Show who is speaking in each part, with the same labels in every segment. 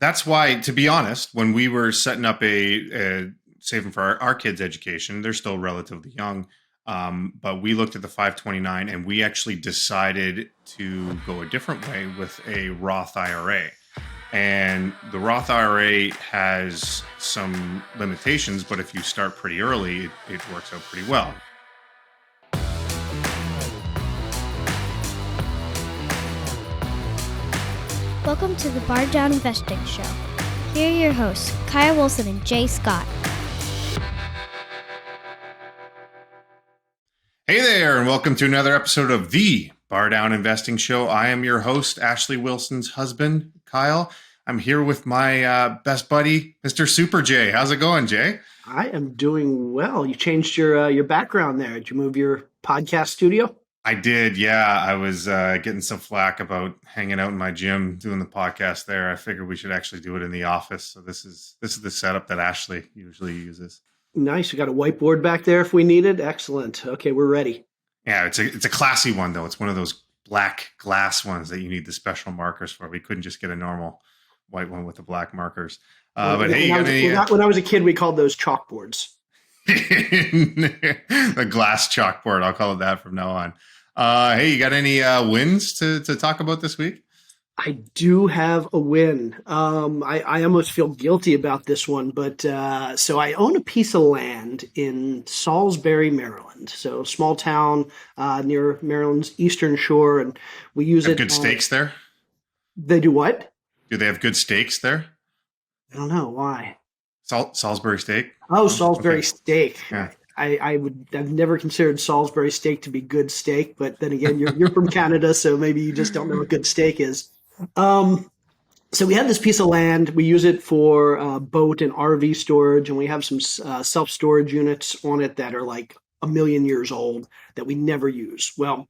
Speaker 1: That's why, to be honest, when we were setting up a saving for our kids' education, they're still relatively young. But we looked at the 529 and we actually decided to go a different way with a Roth IRA. And the Roth IRA has some limitations, but if you start pretty early, it works out pretty well.
Speaker 2: Welcome to the Bar Down Investing Show. Here are your hosts, Kyle Wilson and Jay Scott.
Speaker 1: Hey there, and welcome to another episode of the Bar Down Investing Show. I am your host, Ashley Wilson's husband, Kyle. I'm here with my best buddy, Mr. Super Jay. How's it going, Jay?
Speaker 3: I am doing well. You changed your background there. Did you move your podcast studio?
Speaker 1: I did, yeah. I was getting some flack about hanging out in my gym doing the podcast there. I figured we should actually do it in the office. So this is the setup that Ashley usually uses.
Speaker 3: Nice. You got a whiteboard back there if we need it. Excellent. Okay, we're ready.
Speaker 1: Yeah, it's a classy one though. It's one of those black glass ones that you need the special markers for. We couldn't just get a normal white one with the black markers. But hey,
Speaker 3: when I was a kid, we called those chalkboards.
Speaker 1: The glass chalkboard. I'll call it that from now on. Hey, you got any wins to talk about this week?
Speaker 3: I do have a win. I almost feel guilty about this one, but so I own a piece of land in Salisbury, Maryland. So small town near Maryland's eastern shore, and we use it.
Speaker 1: Good steaks there?
Speaker 3: They do what?
Speaker 1: Do they have good steaks there?
Speaker 3: I don't know why.
Speaker 1: Salisbury steak?
Speaker 3: Oh, Salisbury steak.
Speaker 1: Yeah.
Speaker 3: I've never considered Salisbury steak to be good steak, but then again, you're from Canada, so maybe you just don't know what good steak is. So we have this piece of land. We use it for boat and RV storage, and we have some self-storage units on it that are like a million years old that we never use. Well,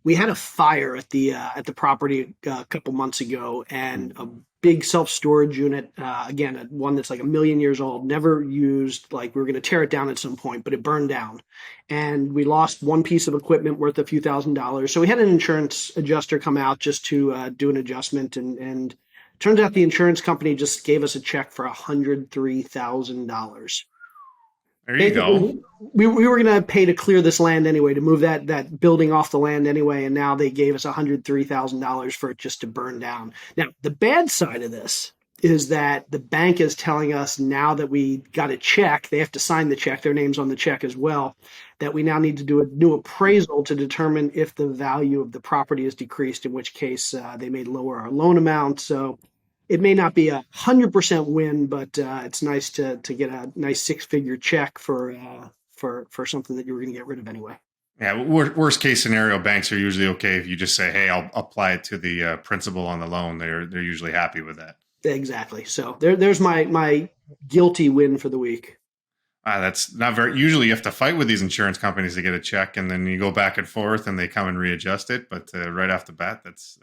Speaker 3: we had a fire at the property a couple months ago, and a big self-storage unit, again, one that's like a million years old, never used. Like we were going to tear it down at some point, but it burned down, and we lost one piece of equipment worth a few $1,000s. So we had an insurance adjuster come out just to do an adjustment, and turns out the insurance company just gave us a check for $103,000.
Speaker 1: There you go.
Speaker 3: We were going to pay to clear this land anyway, to move that building off the land anyway, and now they gave us $103,000 for it just to burn down. Now, the bad side of this is that the bank is telling us now that we got a check, they have to sign the check, their name's on the check as well, that we now need to do a new appraisal to determine if the value of the property is decreased, in which case they may lower our loan amount. So it may not be 100% win, but it's nice to get a nice six-figure check for something that you were going to get rid of anyway.
Speaker 1: Yeah, worst case scenario, banks are usually okay if you just say, "Hey, I'll apply it to the principal on the loan." They're usually happy with that.
Speaker 3: Exactly. So there's my guilty win for the week.
Speaker 1: That's not very. Usually, you have to fight with these insurance companies to get a check, and then you go back and forth, and they come and readjust it. But right off the bat, that's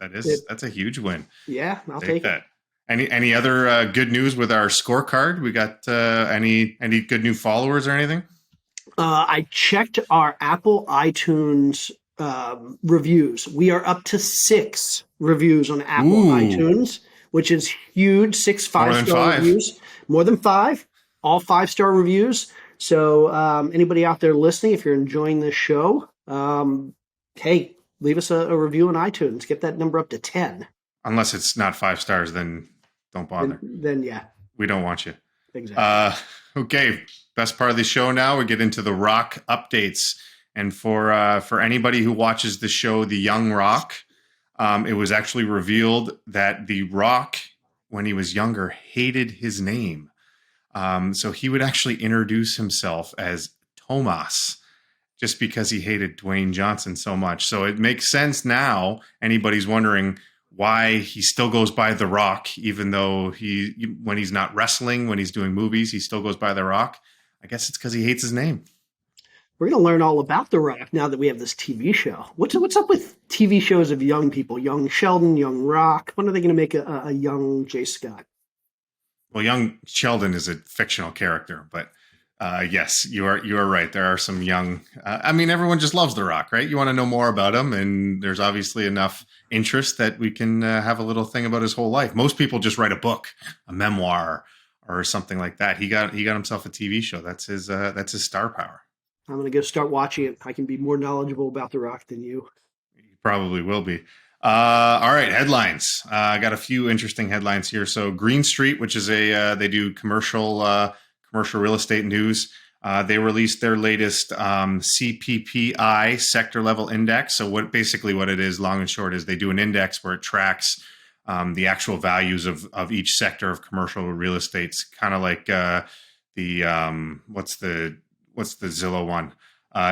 Speaker 1: a huge win.
Speaker 3: Yeah, I'll take
Speaker 1: that.
Speaker 3: It.
Speaker 1: Any other good news with our scorecard? We got any good new followers or anything?
Speaker 3: I checked our Apple iTunes reviews. We are up to 6 reviews on Apple iTunes, which is huge. 6 5-star reviews. More than 5. All 5-star reviews. So anybody out there listening, if you're enjoying this show, hey, leave us a review on iTunes. Get that number up to 10.
Speaker 1: Unless it's not 5 stars, then don't bother.
Speaker 3: Then yeah.
Speaker 1: We don't want you.
Speaker 3: Exactly.
Speaker 1: Okay. Best part of the show now, we get into the Rock updates. And for anybody who watches the show The Young Rock, it was actually revealed that The Rock, when he was younger, hated his name. So he would actually introduce himself as Tomas just because he hated Dwayne Johnson so much. So it makes sense now. Anybody's wondering why he still goes by The Rock, even though when he's not wrestling, when he's doing movies, he still goes by The Rock. I guess it's because he hates his name.
Speaker 3: We're going to learn all about The Rock now that we have this TV show. What's up with TV shows of young people? Young Sheldon, Young Rock. When are they going to make a young Jay Scott?
Speaker 1: Well, young Sheldon is a fictional character, but Yes, you are right. There are some young. I mean, everyone just loves The Rock, right? You want to know more about him, and there's obviously enough interest that we can have a little thing about his whole life. Most people just write a book, a memoir, or something like that. He got himself a TV show. That's his star power.
Speaker 3: I'm going to go start watching it. I can be more knowledgeable about The Rock than you.
Speaker 1: He probably will be. All right, headlines. I got a few interesting headlines here. So, Green Street, which is they do commercial real estate news. They released their latest CPPI sector level index. So, what it is, long and short, is they do an index where it tracks the actual values of each sector of commercial real estate. It's kind of like the what's the Zillow one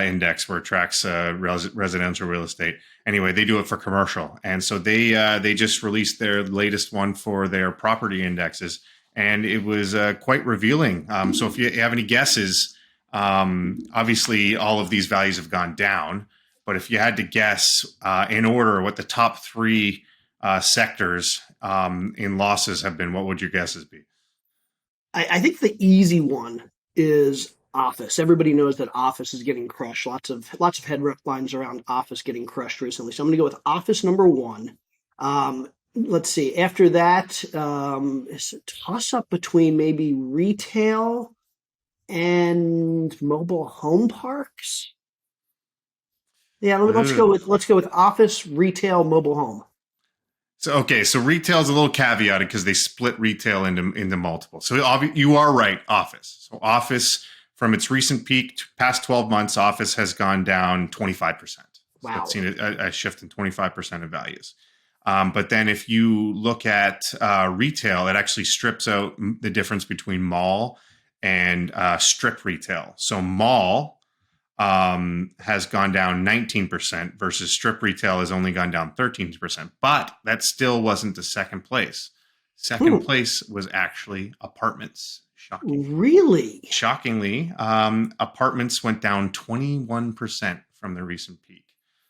Speaker 1: index where it tracks residential real estate. Anyway, they do it for commercial, and so they just released their latest one for their property indexes, and it was quite revealing. So if you have any guesses, obviously all of these values have gone down, but if you had to guess in order what the top three sectors in losses have been, what would your guesses be?
Speaker 3: I think the easy one is Office. Everybody knows that Office is getting crushed. Lots of headlines around Office getting crushed recently. So I'm going to go with Office number one. Let's see. After that, it's a toss up between maybe retail and mobile home parks. Yeah, let's go with Office, retail, mobile home.
Speaker 1: So retail is a little caveated because they split retail into multiple. So you are right, Office. So Office, from its recent peak to past 12 months, Office has gone down 25%. So
Speaker 3: Wow.
Speaker 1: it's seen a shift in 25% of values. But then if you look at retail, it actually strips out the difference between mall and strip retail. So mall has gone down 19% versus strip retail has only gone down 13%. But that still wasn't the second place. Second
Speaker 3: Hmm.
Speaker 1: place was actually apartments. Shocking.
Speaker 3: Really?
Speaker 1: Shockingly, apartments went down 21% from the recent peak.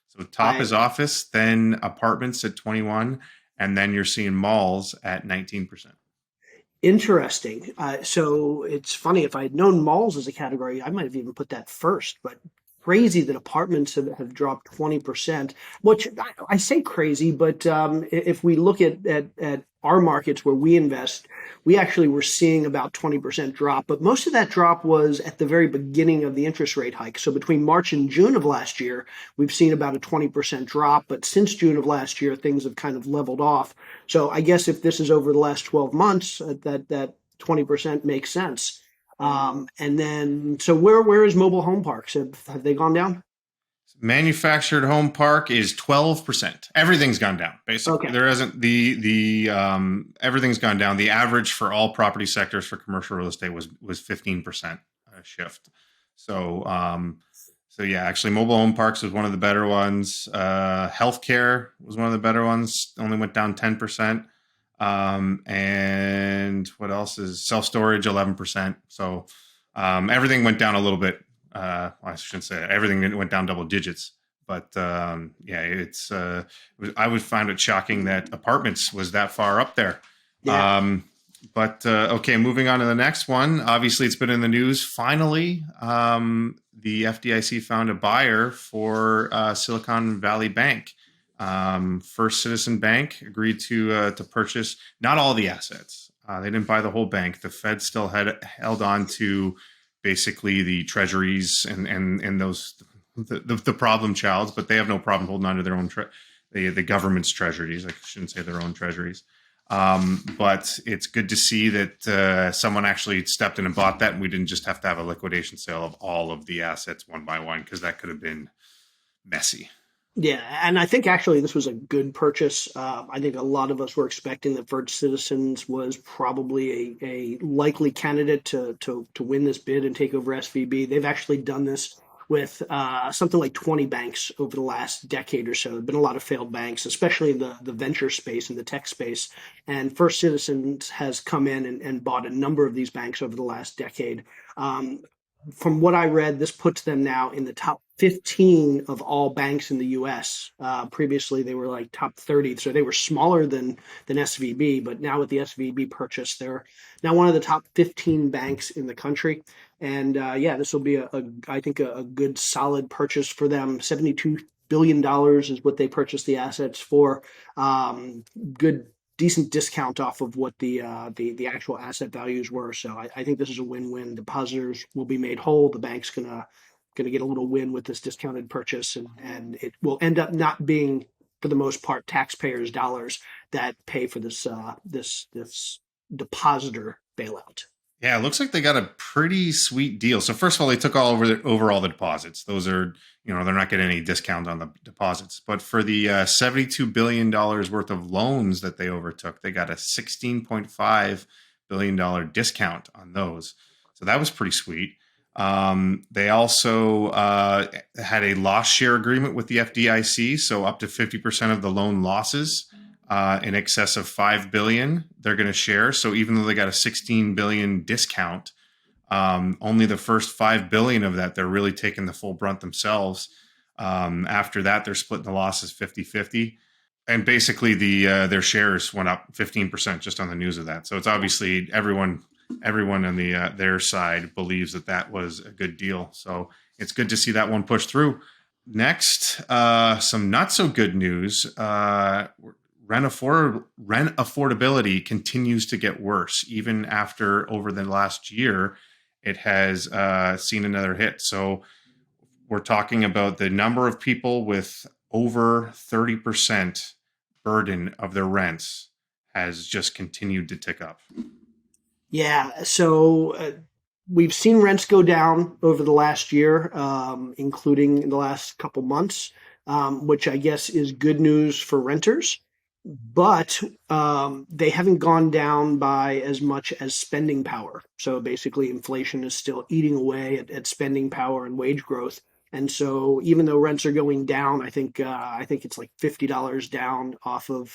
Speaker 1: So top
Speaker 3: I
Speaker 1: is office, then apartments at 21, and then you're seeing malls at 19%.
Speaker 3: Interesting. So it's funny, if I had known malls as a category, I might have even put that first, but crazy that apartments have dropped 20%, which I say crazy, but if we look at our markets where we invest, we actually were seeing about 20% drop, but most of that drop was at the very beginning of the interest rate hike. So between March and June of last year, we've seen about a 20% drop, but since June of last year, things have kind of leveled off. So I guess if this is over the last 12 months, that 20% makes sense. And then, so where is mobile home parks? Have they gone down?
Speaker 1: Manufactured home park is 12%. Everything's gone down. Basically,
Speaker 3: Okay.
Speaker 1: there isn't the everything's gone down. The average for all property sectors for commercial real estate was 15% shift. So so yeah, actually, mobile home parks was one of the better ones. Healthcare was one of the better ones. Only went down 10%. And what else is self storage 11%. So everything went down a little bit. I shouldn't say that. Everything went down double digits, but yeah, I would find it shocking that apartments was that far up there.
Speaker 3: Yeah.
Speaker 1: But okay, moving on to the next one. Obviously, it's been in the news. Finally, the FDIC found a buyer for Silicon Valley Bank. First Citizen Bank agreed to purchase not all the assets. They didn't buy the whole bank. The Fed still held on to basically the treasuries and those the problem childs, but they have no problem holding on to their own the government's treasuries. I shouldn't say their own treasuries. But it's good to see that someone actually stepped in and bought that, and we didn't just have to have a liquidation sale of all of the assets one by one, because that could have been messy.
Speaker 3: Yeah, and I think actually this was a good purchase. I think a lot of us were expecting that First Citizens was probably a likely candidate to win this bid and take over SVB. They've actually done this with something like 20 banks over the last decade or so. There have been a lot of failed banks, especially in the venture space and the tech space. And First Citizens has come in and bought a number of these banks over the last decade. From what I read, this puts them now in the top 15 of all banks in the U.S. Previously, they were like top 30, so they were smaller than SVB. But now with the SVB purchase, they're now one of the top 15 banks in the country. And yeah, this will be I think a good solid purchase for them. $72 billion is what they purchased the assets for. Good decent discount off of what the actual asset values were. So I think this is a win-win. Depositors will be made whole. The bank's gonna get a little win with this discounted purchase, and it will end up not being, for the most part, taxpayers' dollars that pay for this depositor bailout.
Speaker 1: Yeah, it looks like they got a pretty sweet deal. So first of all, they took over all the deposits. Those are, they're not getting any discount on the deposits. But for the $72 billion worth of loans that they overtook, they got a $16.5 billion discount on those. So that was pretty sweet. They also had a loss share agreement with the FDIC, so up to 50% of the loan losses in excess of $5 billion they're going to share. So even though they got a $16 billion discount, only the first $5 billion of that they're really taking the full brunt themselves. After that, they're splitting the losses 50-50. And basically their shares went up 15% just on the news of that. So it's obviously everyone on their side believes that was a good deal. So it's good to see that one push through. Next, some not so good news. Rent affordability continues to get worse. Even after over the last year, it has seen another hit. So we're talking about the number of people with over 30% burden of their rents has just continued to tick up.
Speaker 3: Yeah, so we've seen rents go down over the last year, including in the last couple months, which I guess is good news for renters. But they haven't gone down by as much as spending power. So basically, inflation is still eating away at spending power and wage growth. And so, even though rents are going down, I think it's like $50 down off of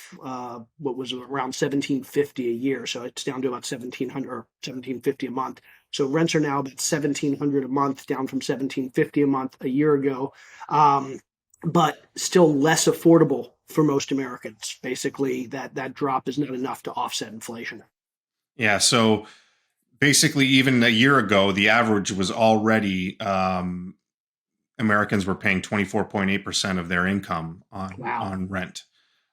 Speaker 3: what was around $1,750 a year. So it's down to about $1,700 or $1,750 a month. So rents are now about $1,700 a month, down from $1,750 a month a year ago, but still less affordable for most Americans. Basically, that drop is not enough to offset inflation.
Speaker 1: Yeah. So basically, even a year ago, the average was already. Americans were paying 24.8% of their income on rent.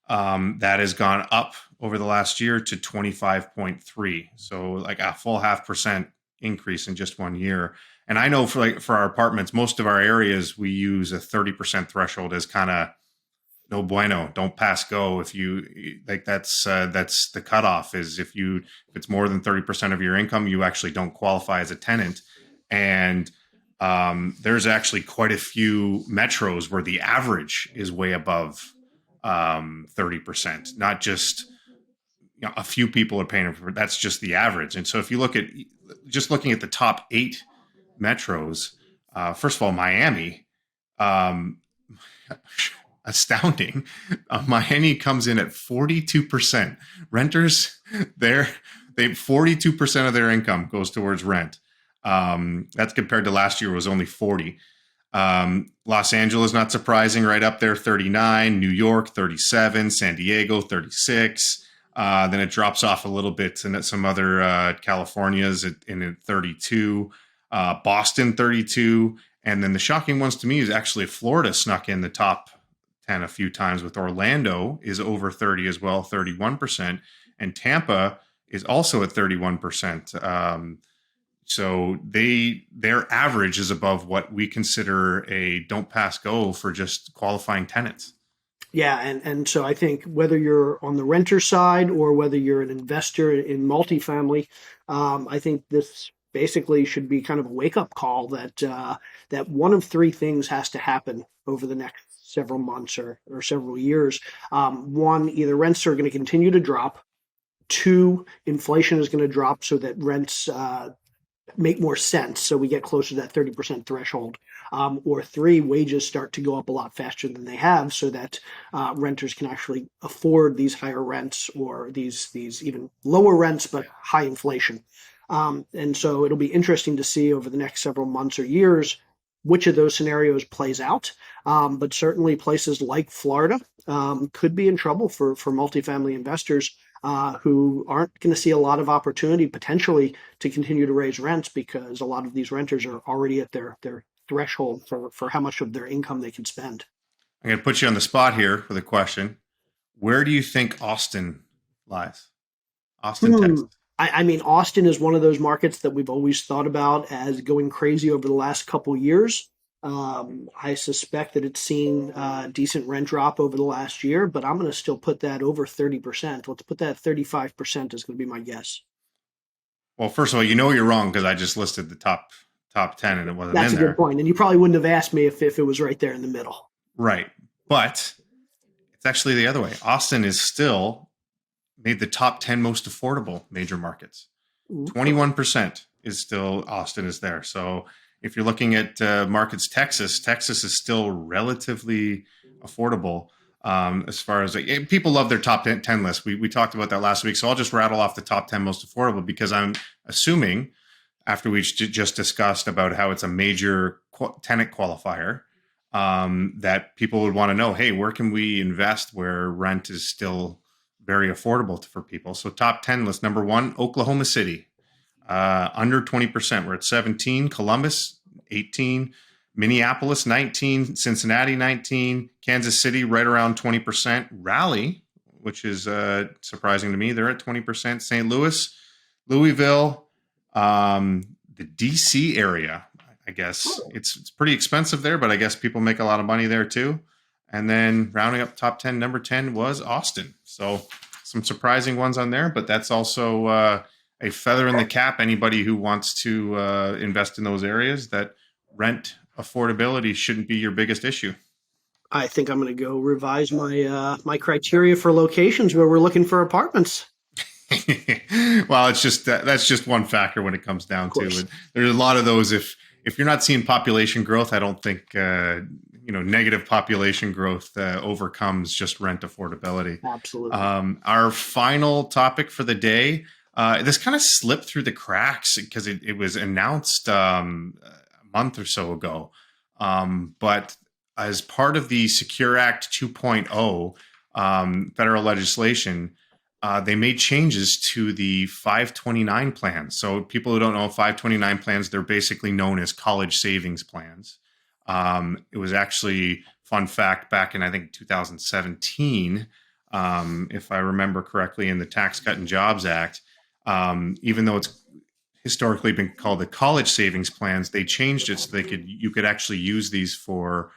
Speaker 1: That has gone up over the last year to 25.3. So like a full 0.5% increase in just 1 year. And I know for our apartments, most of our areas, we use a 30% threshold as kind of no bueno, don't pass go. If you like, that's the cutoff is if it's more than 30% of your income, you actually don't qualify as a tenant. And there's actually quite a few metros where the average is way above 30%, not just a few people are paying for it. That's just the average. And so if you look at looking at the top 8 metros, first of all, Miami, astounding. Miami comes in at 42%. Renters, they 42% of their income goes towards rent. That's compared to last year was only 40. Los Angeles, not surprising, right up there, 39. New York, 37. San Diego, 36. Then it drops off a little bit, and some other California's at 32. Boston, 32. And then the shocking ones to me is actually Florida snuck in the top 10 a few times with Orlando is over 30 as well, 31%. And Tampa is also at 31%. So their average is above what we consider a don't pass go for just qualifying tenants.
Speaker 3: Yeah, and so I think whether you're on the renter side or whether you're an investor in multifamily, I think this basically should be kind of a wake-up call that one of 3 things has to happen over the next several months or several years. One, either rents are going to continue to drop. 2, inflation is going to drop so that rents make more sense, so we get closer to that 30% threshold. Or 3, wages start to go up a lot faster than they have, so that renters can actually afford these higher rents or these even lower rents but high inflation. And so it'll be interesting to see over the next several months or years which of those scenarios plays out. But certainly places like Florida could be in trouble for multifamily investors who aren't going to see a lot of opportunity potentially to continue to raise rents because a lot of these renters are already at their threshold for how much of their income they can spend.
Speaker 1: I'm going to put you on the spot here with a question. Where do you think Austin lies? Austin,
Speaker 3: Hmm.
Speaker 1: Texas.
Speaker 3: I mean, Austin is one of those markets that we've always thought about as going crazy over the last couple years. I suspect that it's seen decent rent drop over the last year, but I'm going to still put that over 30%. Let's put that 35% is going to be my guess.
Speaker 1: Well, first of all, you know you're wrong because I just listed the top 10 and it wasn't
Speaker 3: That's
Speaker 1: in
Speaker 3: a good
Speaker 1: there.
Speaker 3: point. And you probably wouldn't have asked me if it was right there in the middle.
Speaker 1: Right. But it's actually the other way. Austin is still made the top 10 most affordable major markets. 21% is still Austin is there. So if you're looking at markets, Texas is still relatively affordable as far as people love their top 10 list. We talked about that last week. So I'll just rattle off the top 10 most affordable because I'm assuming after we just discussed about how it's a major tenant qualifier that people would want to know, hey, where can we invest where rent is still very affordable for people? So top 10 list, number 1, Oklahoma City, under 20%. We're at 17, Columbus, 18, Minneapolis, 19, Cincinnati, 19, Kansas City, right around 20%, Raleigh, which is surprising to me, they're at 20%, St. Louis, Louisville, the DC area, I guess it's pretty expensive there, but I guess people make a lot of money there too. And then rounding up top 10, number 10 was Austin. So some surprising ones on there, but that's also a feather in the cap. Anybody who wants to invest in those areas, that rent affordability shouldn't be your biggest issue.
Speaker 3: I think I'm going to go revise my criteria for locations where we're looking for apartments.
Speaker 1: Well, it's just that's just one factor when it comes down to it. There's a lot of those. If you're not seeing population growth, I don't think negative population growth overcomes just rent affordability.
Speaker 3: Absolutely.
Speaker 1: Our final topic for the day. This kind of slipped through the cracks because it was announced a month or so ago. But as part of the Secure Act 2.0 federal legislation, they made changes to the 529 plans. So people who don't know 529 plans, they're basically known as college savings plans. It was actually, fun fact, back in, I think, 2017, if I remember correctly, in the Tax Cut and Jobs Act, even though it's historically been called the college savings plans, they changed it so you could actually use these for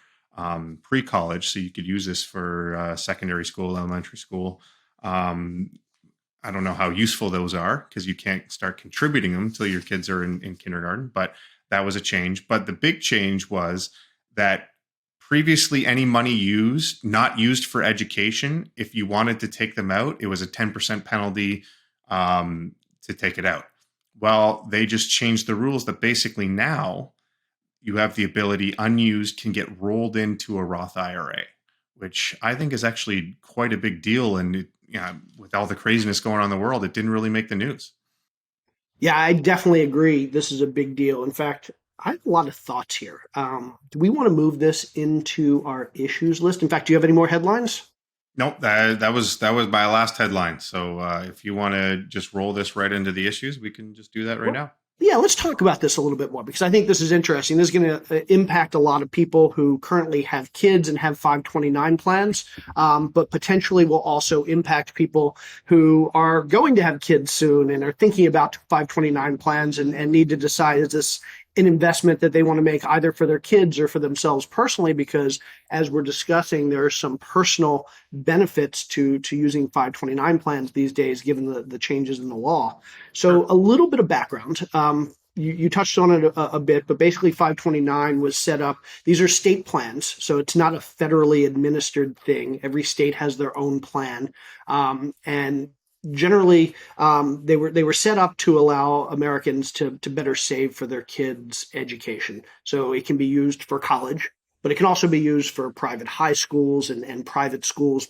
Speaker 1: pre-college. So you could use this for secondary school, elementary school. I don't know how useful those are because you can't start contributing them until your kids are in kindergarten, but that was a change. But the big change was that previously any money not used for education, if you wanted to take them out, it was a 10% penalty to take it out. Well, they just changed the rules that basically now you have the ability, unused can get rolled into a Roth IRA, which I think is actually quite a big deal. And with all the craziness going on in the world, it didn't really make the news.
Speaker 3: Yeah, I definitely agree. This is a big deal. In fact, I have a lot of thoughts here. Do we want to move this into our issues list? In fact, do you have any more headlines?
Speaker 1: Nope, that was my last headline. So if you want to just roll this right into the issues, we can just do that right now.
Speaker 3: Yeah, let's talk about this a little bit more because I think this is interesting. This is going to impact a lot of people who currently have kids and have 529 plans, but potentially will also impact people who are going to have kids soon and are thinking about 529 plans and need to decide, is this an investment that they want to make either for their kids or for themselves personally? Because as we're discussing, there are some personal benefits to using 529 plans these days, given the changes in the law. So a little bit of background. You touched on it a bit, but basically 529 was set up. These are state plans, so it's not a federally administered thing. Every state has their own plan. And generally, they were set up to allow Americans to better save for their kids' education. So it can be used for college, but it can also be used for private high schools and private schools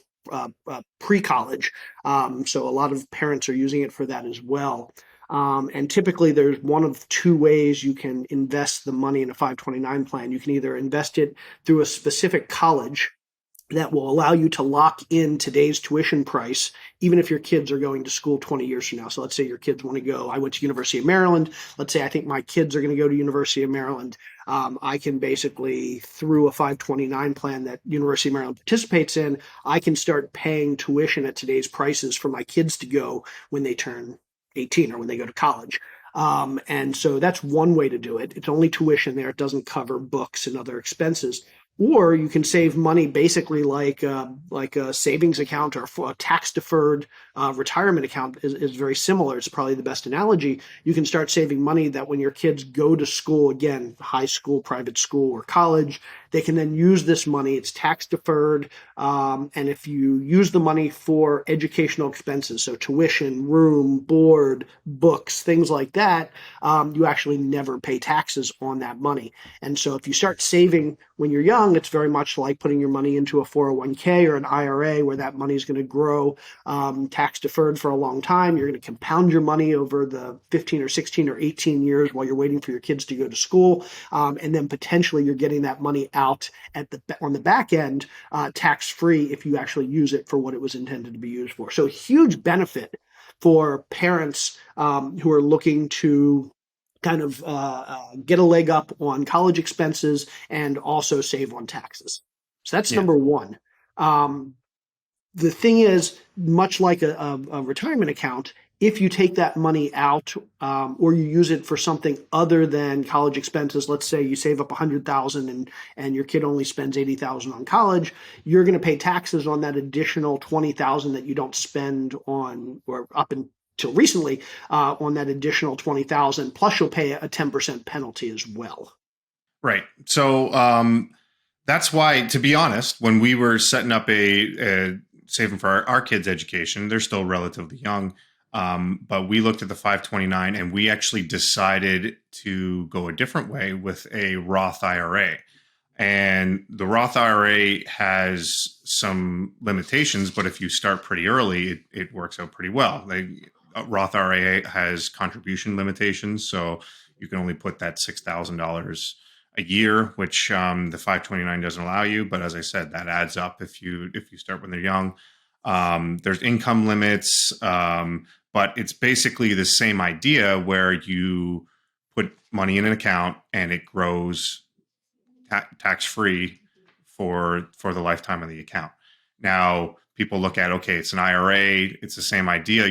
Speaker 3: pre-college. So a lot of parents are using it for that as well. And typically, there's one of two ways you can invest the money in a 529 plan. You can either invest it through a specific college that will allow you to lock in today's tuition price, even if your kids are going to school 20 years from now. So let's say your kids want to go, I went to University of Maryland. Let's say I think my kids are going to go to University of Maryland. I can basically, through a 529 plan that University of Maryland participates in, I can start paying tuition at today's prices for my kids to go when they turn 18 or when they go to college. And so that's one way to do it. It's only tuition there. It doesn't cover books and other expenses. Or you can save money basically like a savings account or a tax deferred retirement account is very similar. It's probably the best analogy. You can start saving money that when your kids go to school, again, high school, private school, or college, they can then use this money. It's tax deferred. And if you use the money for educational expenses, so tuition, room, board, books, things like that, you actually never pay taxes on that money. And so if you start saving when you're young, it's very much like putting your money into a 401k or an IRA where that money is going to grow tax deferred for a long time. You're going to compound your money over the 15 or 16 or 18 years while you're waiting for your kids to go to school. And then potentially you're getting that money out on the back end tax free if you actually use it for what it was intended to be used for. So huge benefit for parents who are looking to kind of get a leg up on college expenses and also save on taxes. So that's
Speaker 1: Yeah.
Speaker 3: number one. The thing is, much like a retirement account, if you take that money out or you use it for something other than college expenses, let's say you save up 100,000 and your kid only spends 80,000 on college, you're going to pay taxes on that additional 20,000 that you don't spend on or up until recently on that additional 20,000. Plus, you'll pay a 10% penalty as well.
Speaker 1: Right. So that's why, to be honest, when we were setting up a saving for our kids' education, they're still relatively young. But we looked at the 529 and we actually decided to go a different way with a Roth IRA. And the Roth IRA has some limitations, but if you start pretty early, it works out pretty well. Roth IRA has contribution limitations, so you can only put that $6,000 a year, which the 529 doesn't allow you. But as I said, that adds up if you start when they're young. There's income limits, but it's basically the same idea where you put money in an account and it grows tax free for the lifetime of the account. Now, people look at, okay, it's an IRA, it's the same idea.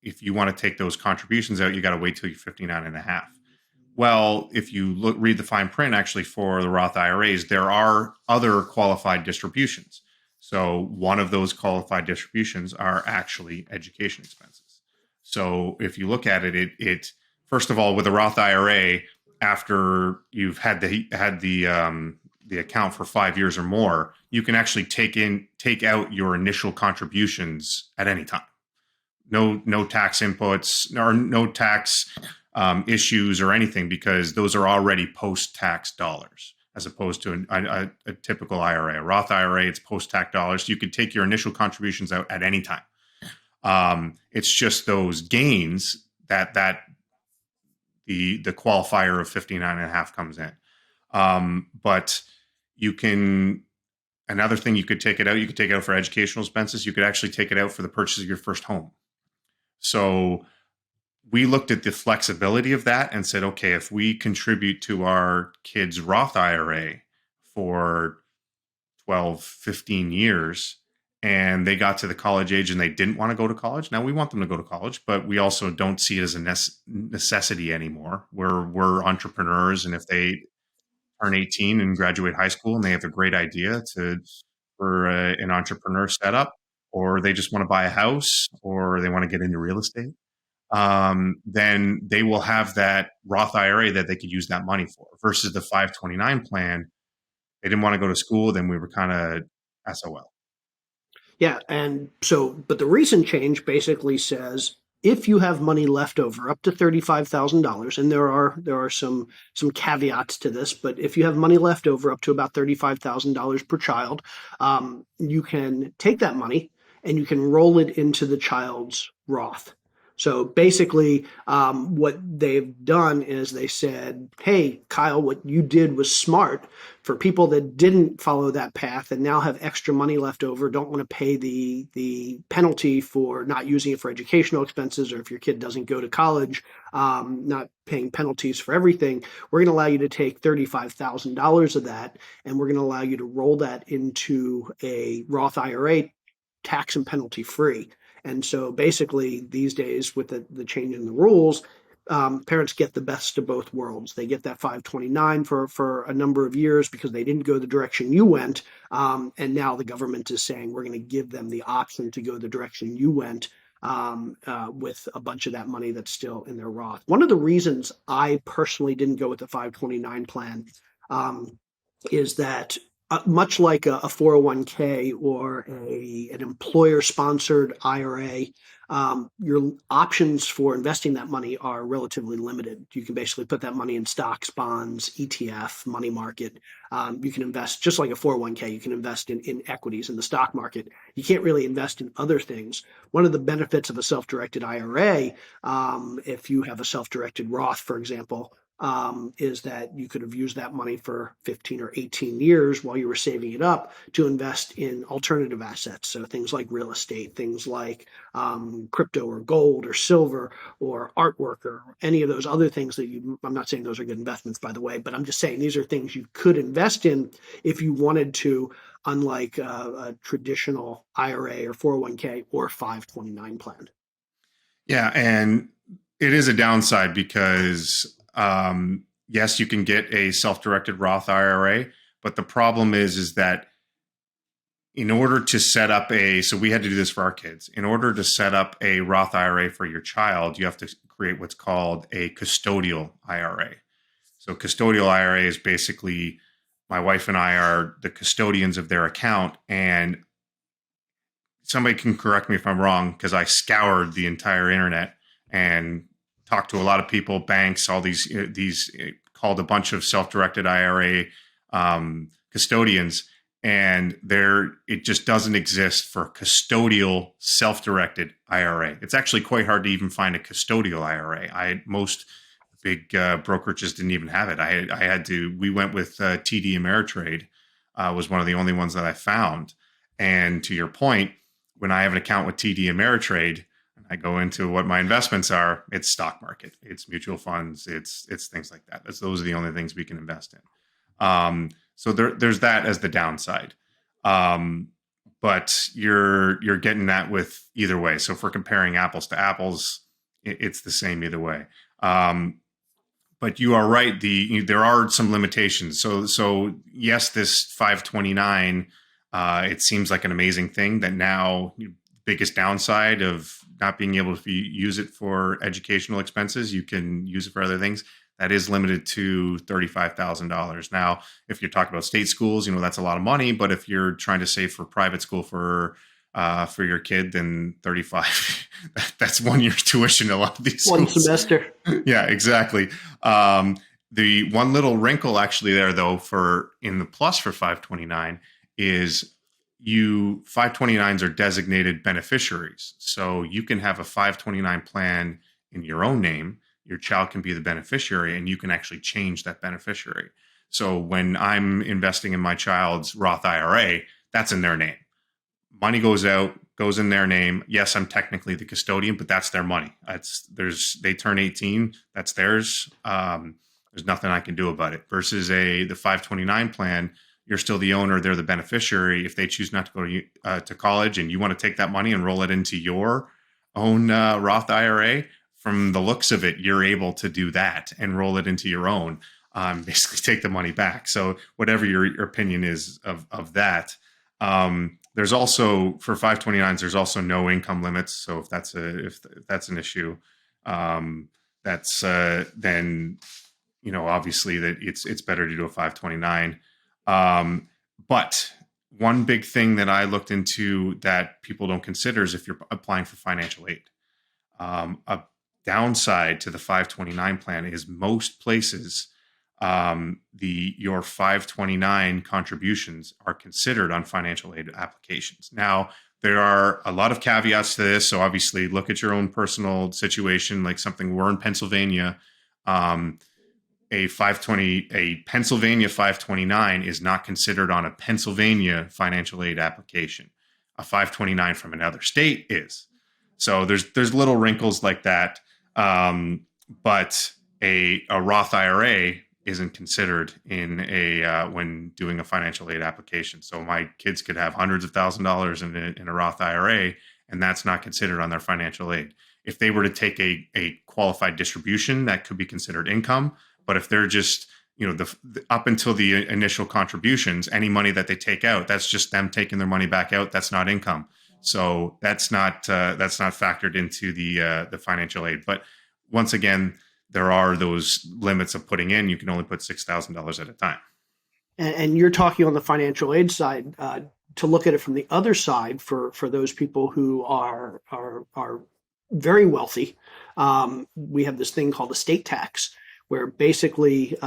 Speaker 1: If you want to take those contributions out, you got to wait till you're 59 and a half. Well, if you read the fine print, actually, for the Roth IRAs, there are other qualified distributions. So one of those qualified distributions are actually education expenses. So if you look at it, it first of all, with a Roth IRA, after you've had the account for 5 years or more, you can actually take out your initial contributions at any time. No tax inputs or no tax issues or anything, because those are already post-tax dollars, as opposed to a typical IRA. A Roth IRA, it's post-tax dollars. So you could take your initial contributions out at any time. It's just those gains that the qualifier of 59 and a half comes in. But you can, another thing, you could take it out. You could take it out for educational expenses. You could actually take it out for the purchase of your first home. So we looked at the flexibility of that and said, okay, if we contribute to our kids' Roth IRA for 12, 15 years, and they got to the college age and they didn't want to go to college. Now we want them to go to college, but we also don't see it as a necessity anymore. We're entrepreneurs, and if they turn 18 and graduate high school and they have a great idea for an entrepreneur setup, or they just want to buy a house, or they want to get into real estate, then they will have that Roth IRA that they could use that money for, versus the 529 plan. They didn't want to go to school, then we were kind of SOL.
Speaker 3: Yeah, and so, but the recent change basically says if you have money left over up to $35,000, and there are some caveats to this, but if you have money left over up to about $35,000 per child, you can take that money and you can roll it into the child's Roth. So basically, what they've done is they said, hey, Kyle, what you did was smart. For people that didn't follow that path and now have extra money left over, don't want to pay the penalty for not using it for educational expenses, or if your kid doesn't go to college, not paying penalties for everything, we're going to allow you to take $35,000 of that, and we're going to allow you to roll that into a Roth IRA, tax and penalty free. And so basically, these days, with the change in the rules, parents get the best of both worlds. They get that 529 for a number of years because they didn't go the direction you went. And now the government is saying we're going to give them the option to go the direction you went, with a bunch of that money that's still in their Roth. One of the reasons I personally didn't go with the 529 plan, is that, much like a 401k or an employer sponsored IRA, your options for investing that money are relatively limited. You can basically put that money in stocks, bonds, ETF, money market. You can invest just like a 401k. You can invest in equities in the stock market. You can't really invest in other things. One of the benefits of a self-directed IRA, if you have a self-directed Roth, for example, is that you could have used that money for 15 or 18 years while you were saving it up to invest in alternative assets. So things like real estate, things like crypto or gold or silver or artwork or any of those other things that I'm not saying those are good investments, by the way, but I'm just saying these are things you could invest in if you wanted to, unlike a traditional IRA or 401k or 529 plan.
Speaker 1: Yeah, and it is a downside because yes, you can get a self-directed Roth IRA, but the problem is that in order to set up so we had to do this for our kids. In order to set up a Roth IRA for your child, you have to create what's called a custodial IRA. So custodial IRA is basically my wife and I are the custodians of their account, and somebody can correct me if I'm wrong because I scoured the entire internet and talked to a lot of people, banks, all these called a bunch of self-directed IRA custodians, and it just doesn't exist for custodial self-directed IRA. It's actually quite hard to even find a custodial IRA. Most big brokerages didn't even have it. We went with TD Ameritrade, was one of the only ones that I found. And to your point, when I have an account with TD Ameritrade, I go into what my investments are, it's stock market, it's mutual funds, it's things like that. Those are the only things we can invest in. So there's that as the downside. But you're getting that with either way. So if we're comparing apples to apples, it's the same either way. But you are right. There are some limitations. So yes, this 529, it seems like an amazing thing that now biggest downside of not being able to use it for educational expenses, you can use it for other things. That is limited to $35,000. Now, if you're talking about state schools, that's a lot of money. But if you're trying to save for private school for your kid, then 35, that's 1 year's tuition. A lot of these schools.
Speaker 3: One semester.
Speaker 1: Yeah, exactly. The one little wrinkle actually there, though, in the plus for 529 is 529s are designated beneficiaries. So you can have a 529 plan in your own name. Your child can be the beneficiary, and you can actually change that beneficiary. So when I'm investing in my child's Roth IRA, that's in their name. Money goes out, goes in their name. Yes, I'm technically the custodian, but that's their money. They turn 18, that's theirs. There's nothing I can do about it. Versus the 529 plan, you're still the owner, they're the beneficiary. If they choose not to go to college and you want to take that money and roll it into your own Roth IRA, from the looks of it, you're able to do that and roll it into your own, basically take the money back. So whatever your opinion is of that. There's also, for 529s, there's also no income limits. So if that's an issue, that's then, obviously that it's better to do a 529. But one big thing that I looked into that people don't consider is if you're applying for financial aid. A downside to the 529 plan is most places, your 529 contributions are considered on financial aid applications. Now, There are a lot of caveats to this. So obviously, look at your own personal situation. Like something we're in Pennsylvania, um, a Pennsylvania 529 is not considered on a Pennsylvania financial aid application. A 529 from another state is. So there's little wrinkles like that. But a Roth IRA isn't considered in a when doing a financial aid application. So my kids could have hundreds of $1,000s in a Roth IRA, and that's not considered on their financial aid. If they were to take a qualified distribution, that could be considered income. But if they're just, the up until the initial contributions, any money that they take out, that's just them taking their money back out. That's not income. So that's not factored into the financial aid. But once again, there are those limits of putting in. You can only put $6,000 at a time.
Speaker 3: And you're talking on the financial aid side. To look at it from the other side, for those people who are very wealthy, we have this thing called estate tax, where basically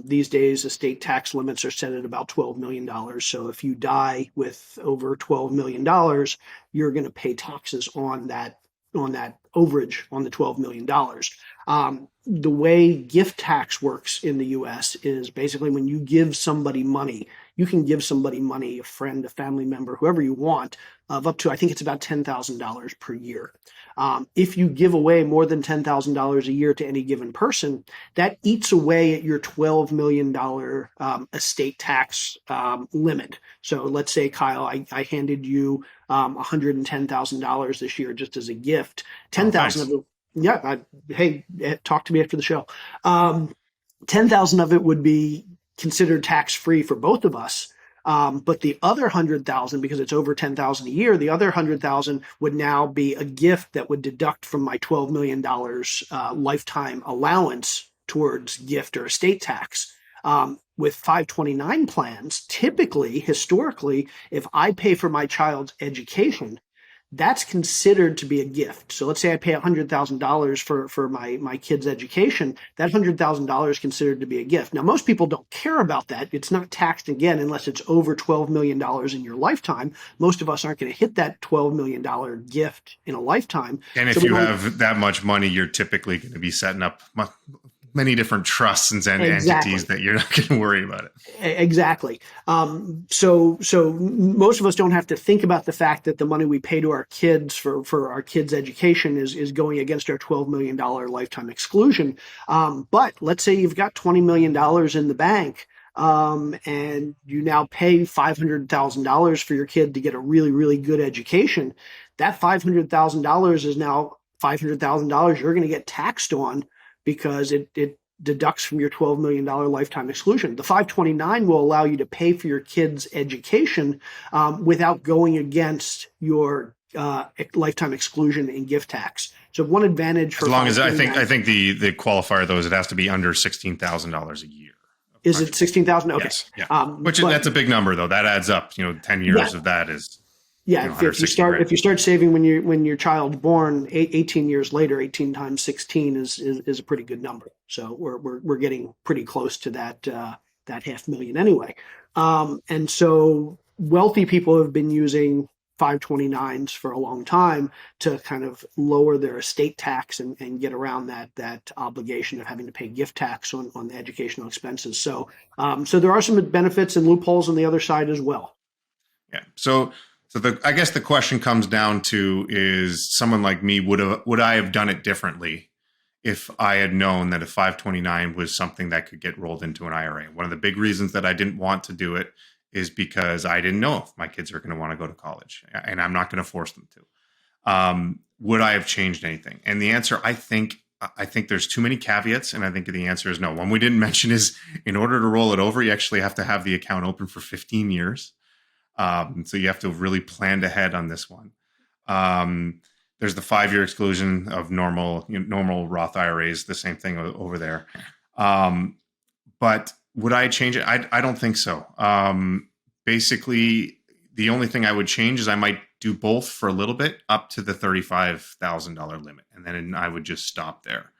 Speaker 3: these days estate tax limits are set at about $12 million. So if you die with over $12 million, you're going to pay taxes on that overage on the $12 million. The way gift tax works in the US is basically when you give somebody money, you can give somebody money, a friend, a family member, whoever you want, of up to, I think it's about $10,000 per year. If you give away more than $10,000 a year to any given person, that eats away at your $12 million estate tax limit. So let's say, Kyle, I handed you $110,000 this year just as a gift. 10,000 of it, yeah. Hey, talk to me after the show. 10,000 of it would be considered tax free for both of us. But the other 100,000, because it's over 10,000 a year, the other 100,000 would now be a gift that would deduct from my $12 million lifetime allowance towards gift or estate tax. With 529 plans, typically, historically, if I pay for my child's education, that's considered to be a gift. So let's say I pay $100,000 for my kid's education. That $100,000 is considered to be a gift. Now, most people don't care about that. It's not taxed again unless it's over $12 million in your lifetime. Most of us aren't going to hit that $12 million gift in a lifetime.
Speaker 1: And if you have that much money, you're typically going to be setting up many different trusts and entities that you're not going to worry about it.
Speaker 3: Exactly. So most of us don't have to think about the fact that the money we pay to our kids for our kids' education is going against our $12 million lifetime exclusion. But let's say you've got $20 million in the bank, and you now pay $500,000 for your kid to get a really, really good education. That $500,000 is now $500,000 you're going to get taxed on, because it deducts from your $12 million lifetime exclusion. The 529 will allow you to pay for your kids' education without going against your lifetime exclusion in gift tax. So one advantage for
Speaker 1: as long as I think the qualifier though is it has to be under $16,000 a year.
Speaker 3: Is it 16,000? Okay.
Speaker 1: Yes. Yeah. That's a big number though. That adds up. 10 years of that is.
Speaker 3: Yeah, if you start saving when your child's born, 18 years later, 18 times 16 is a pretty good number. So we're getting pretty close to that $500,000 anyway. And so wealthy people have been using 529s for a long time to kind of lower their estate tax and get around that obligation of having to pay gift tax on the educational expenses. So there are some benefits and loopholes on the other side as well.
Speaker 1: Yeah. So I guess the question comes down to is someone like me, would I have done it differently if I had known that a 529 was something that could get rolled into an IRA? One of the big reasons that I didn't want to do it is because I didn't know if my kids are going to want to go to college, and I'm not going to force them to. Would I have changed anything? And the answer, I think there's too many caveats, and I think the answer is no. One we didn't mention is in order to roll it over, you actually have to have the account open for 15 years. So you have to really plan ahead on this one. There's the 5-year exclusion of normal Roth IRAs, the same thing over there. But would I change it? I don't think so. Basically, the only thing I would change is I might do both for a little bit up to the $35,000 limit. And then I would just stop there.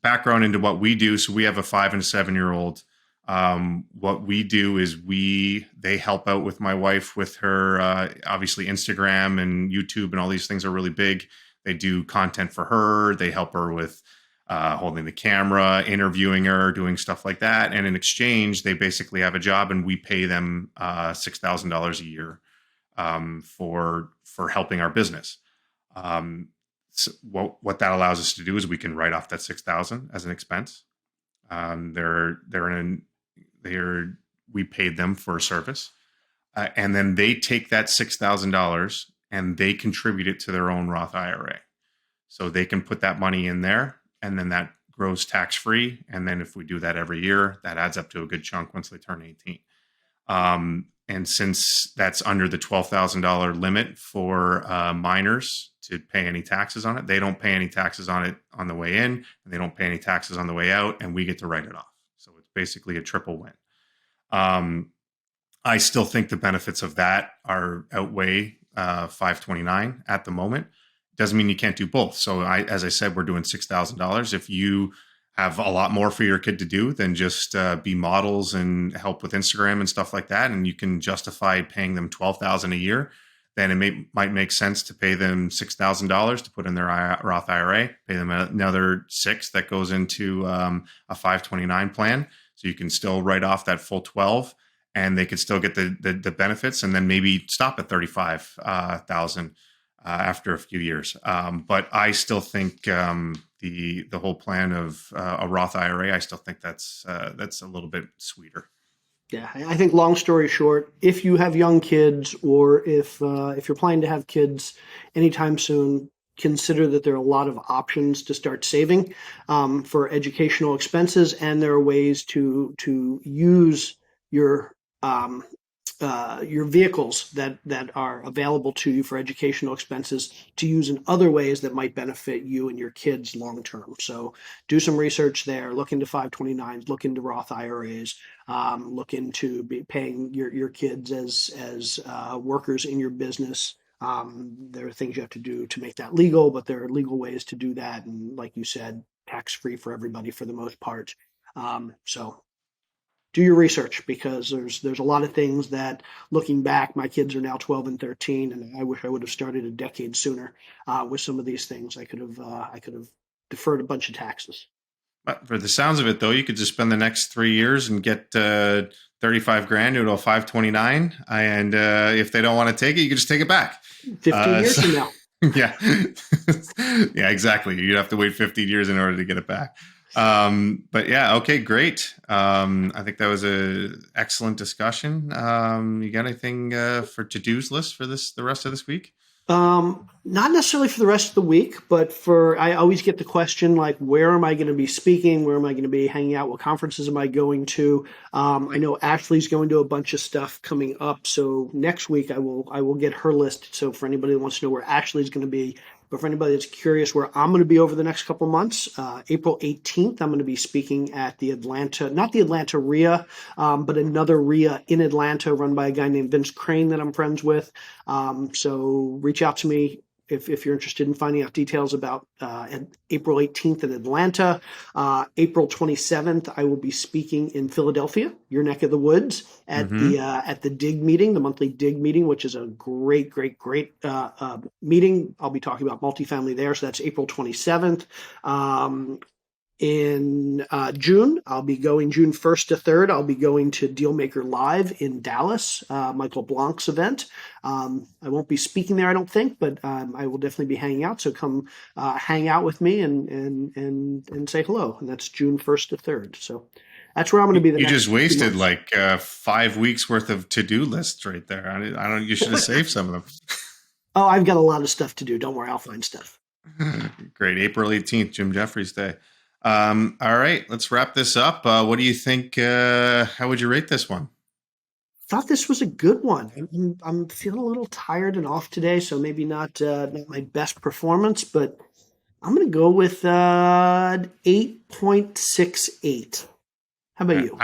Speaker 1: Background into what we do. So we have a 5 and a 7-year-old. What we do is they help out with my wife with her, obviously Instagram and YouTube and all these things are really big. They do content for her. They help her with holding the camera, interviewing her, doing stuff like that. And in exchange, they basically have a job, and we pay them $6,000 a year for helping our business. So what that allows us to do is we can write off that 6,000 as an expense. We paid them for a service, and then they take that $6,000 and they contribute it to their own Roth IRA. So they can put that money in there, and then that grows tax free. And then if we do that every year, that adds up to a good chunk once they turn 18. And since that's under the $12,000 limit for minors to pay any taxes on it, they don't pay any taxes on it on the way in, and they don't pay any taxes on the way out, and we get to write it off. So it's basically a triple win. I still think the benefits of that outweigh 529 at the moment. Doesn't mean you can't do both. So as I said, we're doing $6,000. If you have a lot more for your kid to do than just be models and help with Instagram and stuff like that, and you can justify paying them $12,000 a year, then it might make sense to pay them $6,000 to put in their Roth IRA, pay them another $6,000 that goes into a 529 plan. So you can still write off that full 12, and they could still get the benefits, and then maybe stop at 35,000 after a few years. But I still think the whole plan of a Roth IRA, I still think that's a little bit sweeter.
Speaker 3: Yeah, I think long story short, if you have young kids, or if you're planning to have kids anytime soon, consider that there are a lot of options to start saving for educational expenses, and there are ways to use your vehicles that are available to you for educational expenses to use in other ways that might benefit you and your kids long term. So do some research there. Look into 529s. Look into Roth IRAs. Look into paying your kids as workers in your business. There are things you have to do to make that legal, but there are legal ways to do that, and like you said, tax free for everybody for the most part. So do your research, because there's a lot of things that, looking back, my kids are now 12 and 13, and I wish I would have started a decade sooner with some of these things. I could have deferred a bunch of taxes.
Speaker 1: But for the sounds of it, though, you could just spend the next 3 years and get 35 grand into a 529, and if they don't want to take it, you can just take it back.
Speaker 3: 15 years from now.
Speaker 1: Yeah, yeah, exactly. You'd have to wait 15 years in order to get it back. But yeah, okay, great. I think that was an excellent discussion. You got anything for to-dos list for the rest of this week?
Speaker 3: Not necessarily for the rest of the week, but I always get the question, like, where am I going to be speaking? Where am I going to be hanging out? What conferences am I going to? I know Ashley's going to a bunch of stuff coming up. So next week I will get her list. So for anybody that wants to know where Ashley's going to be, but for anybody that's curious where I'm going to be over the next couple of months, April 18th, I'm going to be speaking at not the Atlanta RIA, but another RIA in Atlanta run by a guy named Vince Crane that I'm friends with. So reach out to me if you're interested in finding out details about April 18th in Atlanta. April 27th, I will be speaking in Philadelphia, your neck of the woods, at the DIG meeting, the monthly DIG meeting, which is a great meeting. I'll be talking about multifamily there. So that's April 27th. In June, I'll be going June 1st to 3rd. I'll be going to Dealmaker Live in Dallas, Michael Blanc's event. I won't be speaking there, I don't think, but I will definitely be hanging out. So come hang out with me and say hello. And that's June 1st to 3rd. So that's where I'm going to be.
Speaker 1: You just wasted like 5 weeks worth of to-do lists right there. I don't. You should have saved some of them.
Speaker 3: Oh, I've got a lot of stuff to do. Don't worry, I'll find stuff.
Speaker 1: Great. April 18th, Jim Jeffries Day. All right, let's wrap this up. What do you think? How would you rate this one?
Speaker 3: Thought this was a good one. I'm feeling a little tired and off today, so maybe not my best performance, but I'm going to go with 8.68. How about you?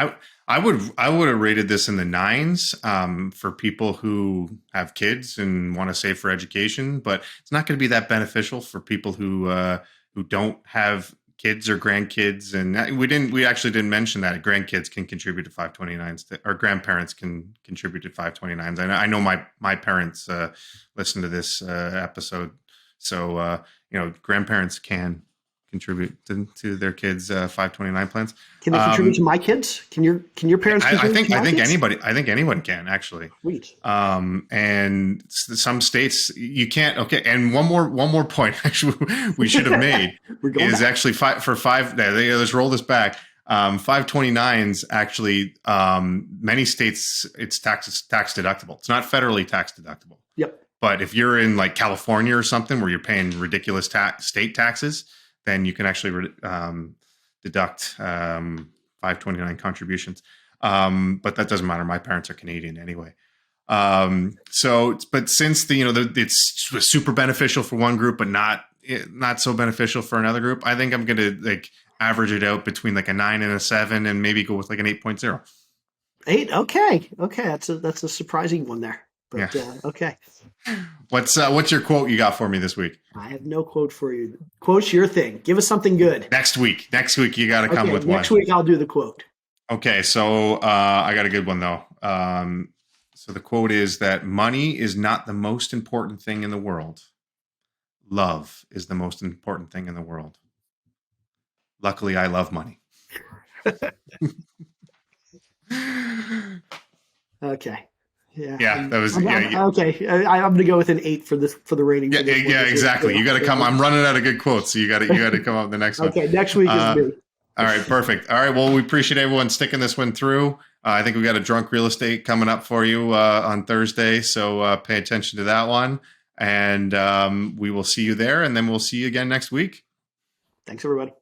Speaker 1: I would have rated this in the 9s for people who have kids and want to save for education, but it's not going to be that beneficial for people who don't have kids or grandkids, and we actually didn't mention that grandkids can contribute to 529s, or grandparents can contribute to 529s. I know my parents listen to this episode, so grandparents can contribute to their kids 529 plans.
Speaker 3: Can they contribute to my kids? Can your parents contribute
Speaker 1: I think
Speaker 3: kids?
Speaker 1: I think anyone can, actually.
Speaker 3: Sweet.
Speaker 1: And some states you can't. Okay, and one more point actually we should have made is back. Actually let's roll this back. 529s actually, many states it's tax deductible. It's not federally tax deductible.
Speaker 3: Yep.
Speaker 1: But if you're in like California or something where you're paying ridiculous state taxes, then you can actually deduct 529 contributions. But that doesn't matter. My parents are Canadian anyway. But since it's super beneficial for one group, but not so beneficial for another group, I think I'm going to average it out between a 9 and a 7, and maybe go with an 8.0.
Speaker 3: 8. Okay. That's a surprising one there. But yeah. Okay.
Speaker 1: What's your quote you got for me this week?
Speaker 3: I have no quote for you. Quote's your thing. Give us something good.
Speaker 1: Next week you got to come with one.
Speaker 3: Next week I'll do the quote.
Speaker 1: Okay, so I got a good one though. So the quote is that money is not the most important thing in the world. Love is the most important thing in the world. Luckily, I love money.
Speaker 3: Okay.
Speaker 1: Yeah, that was
Speaker 3: okay. I'm going to go with an 8 for the rating.
Speaker 1: Yeah, exactly. You got to come. I'm running out of good quotes, so you got to come up with the next one.
Speaker 3: Okay, next week is me.
Speaker 1: All right, perfect. All right, well, we appreciate everyone sticking this one through. I think we got a drunk real estate coming up for you on Thursday, so pay attention to that one, and we will see you there, and then we'll see you again next week.
Speaker 3: Thanks, everybody.